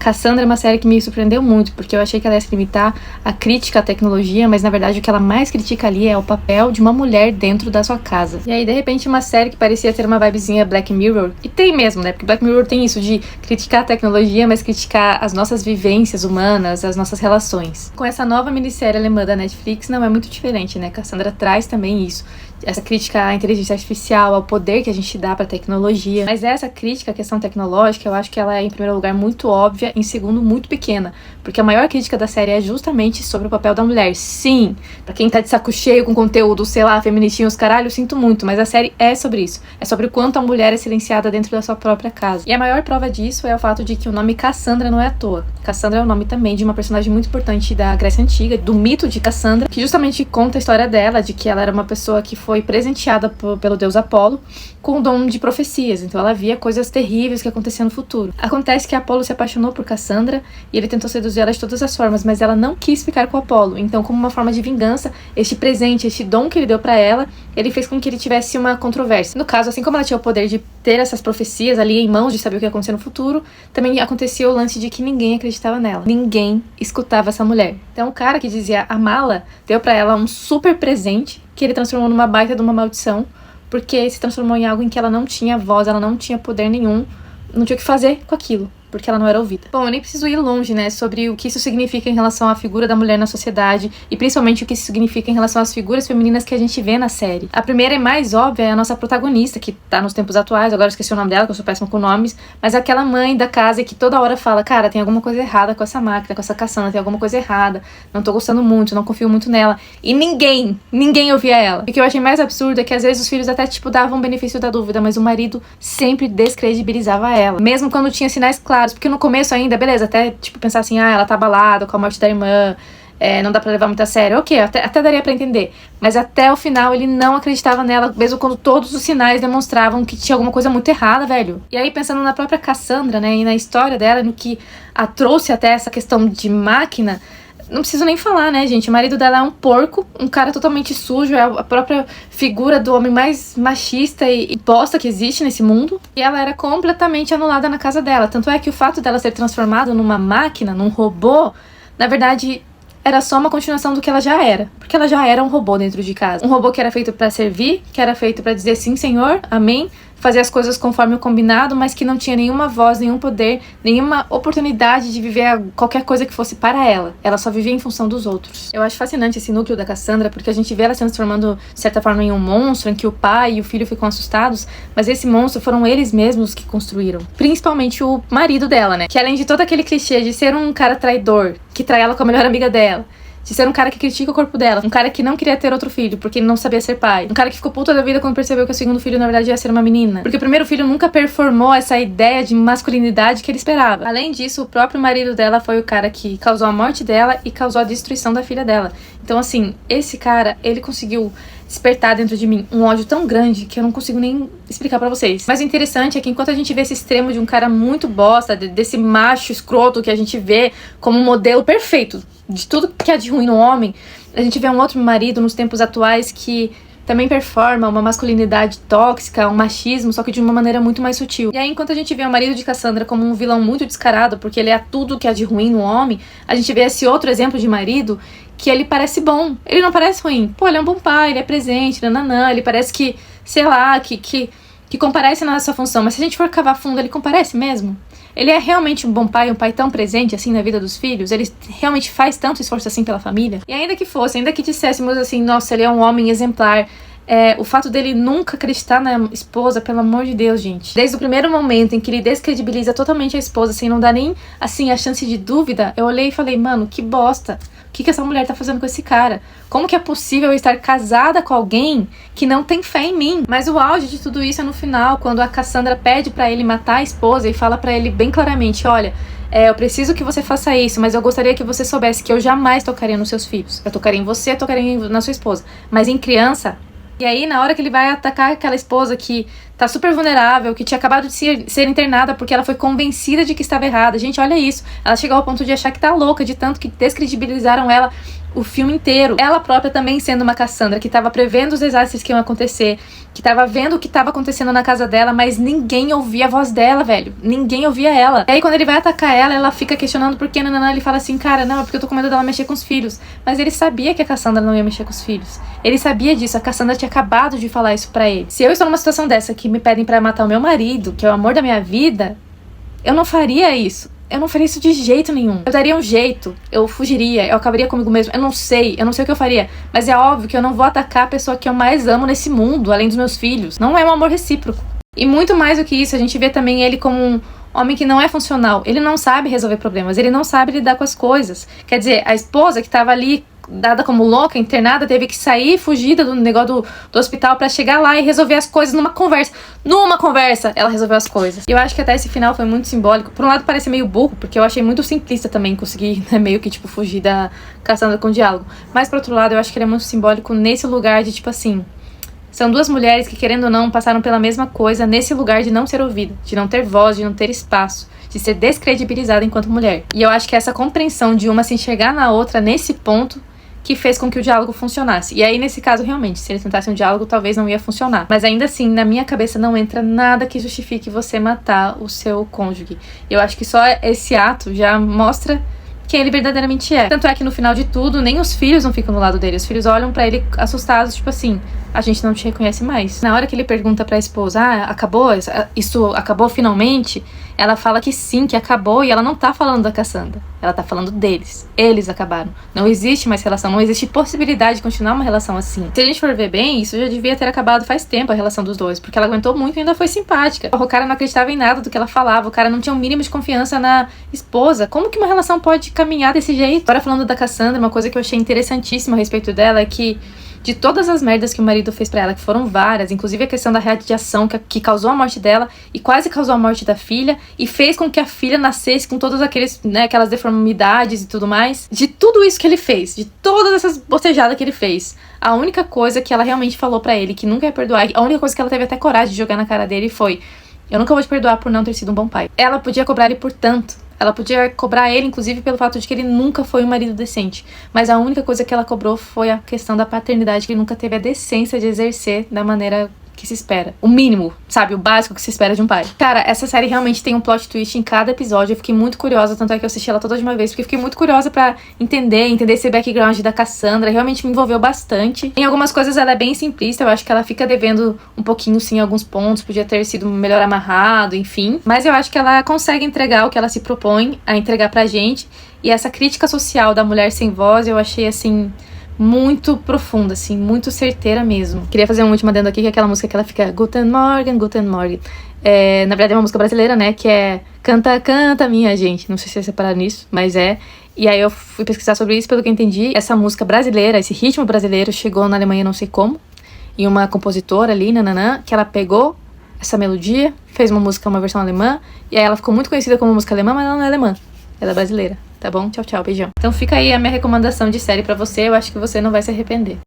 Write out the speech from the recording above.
Cassandra é uma série que me surpreendeu muito, porque eu achei que ela ia se limitar à crítica à tecnologia, mas na verdade o que ela mais critica ali é o papel de uma mulher dentro da sua casa. E aí, de repente, uma série que parecia ter uma vibezinha Black Mirror, e tem mesmo, né? Porque Black Mirror tem isso de criticar a tecnologia, mas criticar as nossas vivências humanas, as nossas relações. Com essa nova minissérie alemã da Netflix, não é muito diferente, né? Cassandra traz também isso. Essa crítica à inteligência artificial, ao poder que a gente dá pra tecnologia. Mas essa crítica à questão tecnológica, eu acho que ela é, em primeiro lugar, muito óbvia, em segundo, muito pequena. Porque a maior crítica da série é justamente sobre o papel da mulher. Sim, pra quem tá de saco cheio com conteúdo, sei lá, feministinhos, caralho, eu sinto muito, mas a série é sobre isso. É sobre o quanto a mulher é silenciada dentro da sua própria casa. E a maior prova disso é o fato de que o nome Cassandra não é à toa. Cassandra é o nome também de uma personagem muito importante da Grécia Antiga, do mito de Cassandra, que justamente conta a história dela, de que ela era uma pessoa que foi presenteada pelo deus Apolo com o dom de profecias. Então ela via coisas terríveis que aconteciam no futuro. Acontece que Apolo se apaixonou por Cassandra e ele tentou seduzir ela de todas as formas, mas ela não quis ficar com Apolo. Então, como uma forma de vingança, este presente, este dom que ele deu pra ela, ele fez com que ele tivesse uma controvérsia. No caso, assim como ela tinha o poder de ter essas profecias ali em mãos, de saber o que ia acontecer no futuro, também acontecia o lance de que ninguém acreditava nela. Ninguém escutava essa mulher. Então o cara que dizia amá-la deu pra ela um super presente que ele transformou numa baita de uma maldição, porque se transformou em algo em que ela não tinha voz, ela não tinha poder nenhum, não tinha o que fazer com aquilo, porque ela não era ouvida. Bom, eu nem preciso ir longe, né, sobre o que isso significa em relação à figura da mulher na sociedade e principalmente o que isso significa em relação às figuras femininas que a gente vê na série. A primeira e mais óbvia é a nossa protagonista, que tá nos tempos atuais, agora eu esqueci o nome dela, que eu sou péssima com nomes, mas é aquela mãe da casa que toda hora fala, cara, tem alguma coisa errada com essa máquina, com essa Cassandra, tem alguma coisa errada, não tô gostando muito, não confio muito nela. E ninguém ouvia ela. E o que eu achei mais absurdo é que às vezes os filhos até, tipo, davam o benefício da dúvida, mas o marido sempre descredibilizava ela, mesmo quando tinha sinais claros. Porque no começo ainda, beleza, até tipo pensar assim, ela tá abalada com a morte da irmã, não dá pra levar muito a sério, ok, até daria pra entender, mas até o final ele não acreditava nela, mesmo quando todos os sinais demonstravam que tinha alguma coisa muito errada, velho. E aí pensando na própria Cassandra, né, e na história dela, no que a trouxe até essa questão de máquina, não preciso nem falar, né, gente? O marido dela é um porco, um cara totalmente sujo, é a própria figura do homem mais machista e bosta que existe nesse mundo. E ela era completamente anulada na casa dela. Tanto é que o fato dela ser transformada numa máquina, num robô, na verdade, era só uma continuação do que ela já era. Porque ela já era um robô dentro de casa. Um robô que era feito pra servir, que era feito pra dizer sim, senhor, amém, fazer as coisas conforme o combinado, mas que não tinha nenhuma voz, nenhum poder, nenhuma oportunidade de viver qualquer coisa que fosse para ela. Ela só vivia em função dos outros. Eu acho fascinante esse núcleo da Cassandra, porque a gente vê ela se transformando, de certa forma, em um monstro, em que o pai e o filho ficam assustados, mas esse monstro foram eles mesmos que construíram. Principalmente o marido dela, né? Que além de todo aquele clichê de ser um cara traidor, que trai ela com a melhor amiga dela, de ser um cara que critica o corpo dela, um cara que não queria ter outro filho porque ele não sabia ser pai, um cara que ficou puta da vida quando percebeu que o segundo filho na verdade ia ser uma menina, porque o primeiro filho nunca performou essa ideia de masculinidade que ele esperava. Além disso, o próprio marido dela foi o cara que causou a morte dela e causou a destruição da filha dela. Então assim, esse cara, ele conseguiu despertar dentro de mim um ódio tão grande que eu não consigo nem explicar pra vocês. Mas o interessante é que enquanto a gente vê esse extremo de um cara muito bosta, desse macho escroto que a gente vê como um modelo perfeito de tudo que é de ruim no homem, a gente vê um outro marido nos tempos atuais que também performa uma masculinidade tóxica, um machismo, só que de uma maneira muito mais sutil. E aí, enquanto a gente vê o marido de Cassandra como um vilão muito descarado, porque ele é tudo que é de ruim no homem, a gente vê esse outro exemplo de marido que ele parece bom. Ele não parece ruim. Pô, ele é um bom pai, ele é presente, nananã, ele parece que, sei lá, que comparece na sua função. Mas se a gente for cavar fundo, ele comparece mesmo? Ele é realmente um bom pai, um pai tão presente assim na vida dos filhos? Ele realmente faz tanto esforço assim pela família? E ainda que fosse, ainda que disséssemos assim, nossa, ele é um homem exemplar, o fato dele nunca acreditar na esposa, pelo amor de Deus, gente. Desde o primeiro momento em que ele descredibiliza totalmente a esposa, sem não dar nem, assim, a chance de dúvida, eu olhei e falei, mano, que bosta. O que essa mulher tá fazendo com esse cara? Como que é possível eu estar casada com alguém que não tem fé em mim? Mas o auge de tudo isso é no final, quando a Cassandra pede pra ele matar a esposa e fala pra ele bem claramente, olha, eu preciso que você faça isso, mas eu gostaria que você soubesse que eu jamais tocaria nos seus filhos. Eu tocaria em você, eu tocaria na sua esposa. Mas em criança... E aí, na hora que ele vai atacar aquela esposa que tá super vulnerável, que tinha acabado de ser internada porque ela foi convencida de que estava errada. Gente, olha isso. Ela chegou ao ponto de achar que tá louca, de tanto que descredibilizaram ela o filme inteiro. Ela própria também sendo uma Cassandra, que tava prevendo os desastres que iam acontecer, que tava vendo o que tava acontecendo na casa dela, mas ninguém ouvia a voz dela, velho. Ninguém ouvia ela. E aí quando ele vai atacar ela, ela fica questionando por que, nananã, ele fala assim, cara, não, é porque eu tô com medo dela mexer com os filhos. Mas ele sabia que a Cassandra não ia mexer com os filhos. Ele sabia disso, a Cassandra tinha acabado de falar isso pra ele. Se eu estou numa situação dessa, que me pedem pra matar o meu marido, que é o amor da minha vida, eu não faria isso. Eu não faria isso de jeito nenhum. Eu daria um jeito, eu fugiria, eu acabaria comigo mesmo. Eu não sei o que eu faria. Mas é óbvio que eu não vou atacar a pessoa que eu mais amo nesse mundo, além dos meus filhos. Não é um amor recíproco. E muito mais do que isso, a gente vê também ele como um homem que não é funcional. Ele não sabe resolver problemas, ele não sabe lidar com as coisas. Quer dizer, a esposa que tava ali dada como louca, internada, teve que sair fugida do negócio do hospital pra chegar lá e resolver as coisas numa conversa. Numa conversa, ela resolveu as coisas. E eu acho que até esse final foi muito simbólico. Por um lado parece meio burro, porque eu achei muito simplista também conseguir, né, meio que, tipo, fugir da Cassandra com diálogo. Mas, por outro lado, eu acho que ele é muito simbólico nesse lugar de, tipo assim, são duas mulheres que, querendo ou não, passaram pela mesma coisa nesse lugar de não ser ouvida, de não ter voz, de não ter espaço, de ser descredibilizada enquanto mulher. E eu acho que essa compreensão de uma se enxergar na outra nesse ponto que fez com que o diálogo funcionasse. E aí, nesse caso, realmente, se eles tentassem um diálogo, talvez não ia funcionar. Mas ainda assim, na minha cabeça não entra nada que justifique você matar o seu cônjuge. Eu acho que só esse ato já mostra quem ele verdadeiramente é. Tanto é que no final de tudo, nem os filhos não ficam do lado dele. Os filhos olham pra ele assustados, tipo assim, a gente não te reconhece mais. Na hora que ele pergunta pra esposa, acabou? Isso acabou finalmente? Ela fala que sim, que acabou, e ela não tá falando da Cassandra. Ela tá falando deles. Eles acabaram. Não existe mais relação, não existe possibilidade de continuar uma relação assim. Se a gente for ver bem, isso já devia ter acabado faz tempo, a relação dos dois, porque ela aguentou muito e ainda foi simpática. O cara não acreditava em nada do que ela falava, o cara não tinha um mínimo de confiança na esposa. Como que uma relação pode caminhar desse jeito? Agora, falando da Cassandra, uma coisa que eu achei interessantíssima a respeito dela é que de todas as merdas que o marido fez pra ela, que foram várias, inclusive a questão da radiação que causou a morte dela e quase causou a morte da filha e fez com que a filha nascesse com todas aquelas deformidades e tudo mais, de tudo isso que ele fez, de todas essas bocejadas que ele fez, a única coisa que ela realmente falou pra ele, que nunca ia perdoar, a única coisa que ela teve até coragem de jogar na cara dele foi: eu nunca vou te perdoar por não ter sido um bom pai. Ela podia cobrar ele por tanto. Ela podia cobrar ele, inclusive, pelo fato de que ele nunca foi um marido decente. Mas a única coisa que ela cobrou foi a questão da paternidade, que ele nunca teve a decência de exercer da maneira que se espera. O mínimo, sabe? O básico que se espera de um pai. Cara, essa série realmente tem um plot twist em cada episódio. Eu fiquei muito curiosa, tanto é que eu assisti ela toda de uma vez, porque eu fiquei muito curiosa pra entender esse background da Cassandra. Realmente me envolveu bastante. Em algumas coisas ela é bem simplista, eu acho que ela fica devendo um pouquinho, sim, em alguns pontos. Podia ter sido melhor amarrado, enfim. Mas eu acho que ela consegue entregar o que ela se propõe a entregar pra gente. E essa crítica social da mulher sem voz, eu achei, assim, muito profunda, assim, muito certeira mesmo. Queria fazer um último adendo aqui, que é aquela música que ela fica Guten Morgen, Guten Morgen. Na verdade é uma música brasileira, né, que é Canta, canta, minha gente. Não sei se vocês separaram nisso, mas é. E aí eu fui pesquisar sobre isso, pelo que eu entendi, essa música brasileira, esse ritmo brasileiro chegou na Alemanha não sei como, e uma compositora ali, nananã, que ela pegou essa melodia, fez uma versão alemã, e aí ela ficou muito conhecida como música alemã, mas ela não é alemã, ela é brasileira. Tá bom? Tchau, tchau, beijão. Então fica aí a minha recomendação de série pra você, eu acho que você não vai se arrepender.